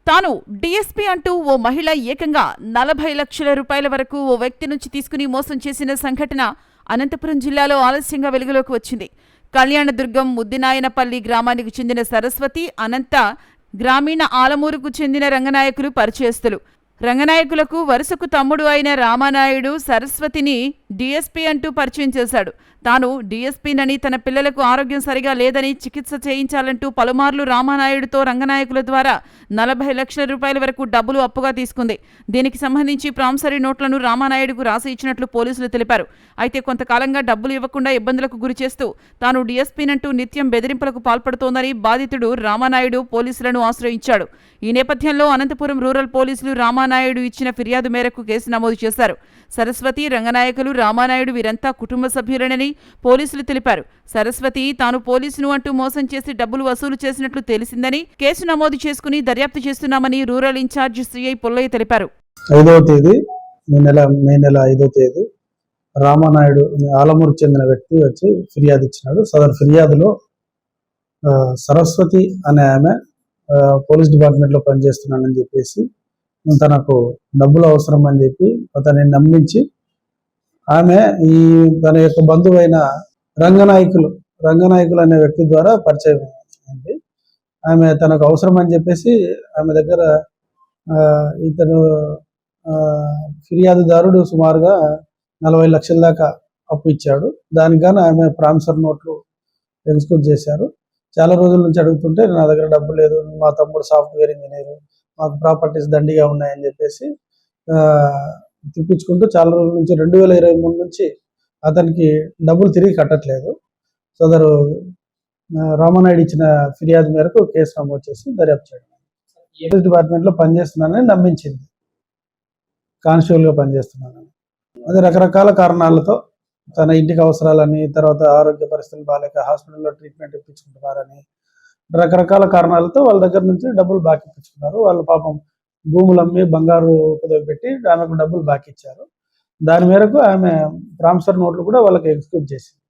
తాను డీఎస్పీ అంటూ ఓ మహిళ ఏకంగా 40 లక్షల రూపాయల వరకు ఓ వ్యక్తి నుంచి తీసుకుని మోసం చేసిన సంఘటన అనంతపురం జిల్లాలో ఆలస్యంగా వెలుగులోకి వచ్చింది. కళ్యాణదుర్గం ముద్దినాయనపల్లి గ్రామానికి చెందిన సరస్వతి, అనంత గ్రామీణ ఆలమూరుకు చెందిన రంగనాయకులు పరిచయస్తులు. రంగనాయకులకు వరుసకు తమ్ముడు అయిన రామానాయుడు సరస్వతిని డీఎస్పీ అంటూ పరిచయం చేశాడు. తాను డీఎస్పీనని, తన పిల్లలకు ఆరోగ్యం సరిగా లేదని చికిత్స చేయించాలంటూ పలుమార్లు రామానాయుడుతో రంగనాయకుల ద్వారా 40 లక్షల రూపాయల వరకు డబ్బులు అప్పుగా తీసుకుంది. దీనికి సంబంధించి ప్రామిసరీ నోట్లను రామానాయుడుకు రాసి ఇచ్చినట్లు పోలీసులు తెలిపారు. అయితే కొంతకాలంగా డబ్బులు ఇవ్వకుండా ఇబ్బందులకు గురిచేస్తూ తాను డీఎస్పీనంటూ నిత్యం బెదిరింపులకు పాల్పడుతోందని బాధితుడు రామానాయుడు పోలీసులను ఆశ్రయించాడు. ఈ నేపథ్యంలో అనంతపురం రూరల్ పోలీసులు రామానాయుడు ఇచ్చిన ఫిర్యాదు మేరకు కేసు నమోదు చేశారు. సరస్వతి, రంగనాయకులు, రామానాయుడు వీరంతా కుటుంబ సభ్యులేనని పోలీసులు తెలిపారు. సరస్వతి తాను పోలీసును అంటూ మోసం చేసి డబ్బులు వసూలు చేసినట్లు తెలిసిందని కేసు నమోదు చేసుకుని దర్యాప్తు చేస్తున్నామని రూరల్ ఇన్ఛార్జ్ సిఐ పుల్లయ్య తెలిపారు. 5వ తేదీ మే నెల 5వ తేదీ రామానాయుడు ఆలమూరు చెందిన వ్యక్తి వచ్చి ఫిర్యాదు ఇచ్చినాడు. సదరు ఫిర్యాదులో సరస్వతి అనే ఆమె పోలీస్ డిపార్ట్మెంట్లో పనిచేస్తున్నానని చెప్పేసి తనకు డబ్బులు అవసరం అని చెప్పి అతన్ని నమ్మించి ఆమె తన యొక్క బంధువైన రంగనాయకులు అనే వ్యక్తి ద్వారా పరిచయం అయింది. ఆమె తనకు అవసరం అని చెప్పేసి ఆమె దగ్గర ఇతను ఫిర్యాదుదారుడు సుమారుగా 40 లక్షల దాకా అప్పు ఇచ్చాడు. దానికి గాను ఆమె ప్రామిసరీ నోట్లు ఎగ్జిక్యూట్ చేశారు. చాలా రోజుల నుంచి అడుగుతుంటే నా దగ్గర డబ్బు లేదు, మా తమ్ముడు సాఫ్ట్వేర్ ఇంజనీర్, మాకు ప్రాపర్టీస్ దండిగా ఉన్నాయని చెప్పేసి తిప్పించుకుంటూ చాలా రోజుల నుంచి 2023 నుంచి అతనికి డబ్బులు తిరిగి కట్టట్లేదు. సదరు రామానాయుడు ఇచ్చిన ఫిర్యాదు మేరకు కేసు నమోదు చేసి దర్యాప్తు చేయడం. పోలీస్ డిపార్ట్మెంట్లో పనిచేస్తున్నానని నమ్మించింది, కానిస్టేబుల్గా పనిచేస్తున్నానని. అది రకరకాల కారణాలతో తన ఇంటికి అవసరాలని, తర్వాత ఆరోగ్య పరిస్థితులు బాగాలేక హాస్పిటల్లో ట్రీట్మెంట్ ఇప్పించుకుంటున్నారని, రకరకాల కారణాలతో వాళ్ళ దగ్గర నుంచి డబ్బులు బాకీ ఇప్పించుకున్నారు. వాళ్ళు పాపం భూములు అమ్మి బంగారు కుదవపెట్టి ఆమెకు డబ్బులు బాకీ ఇచ్చారు. దాని మేరకు ఆమె ప్రామిసరీ నోట్లు కూడా వాళ్ళకి ఎగ్జిక్యూట్ చేసింది.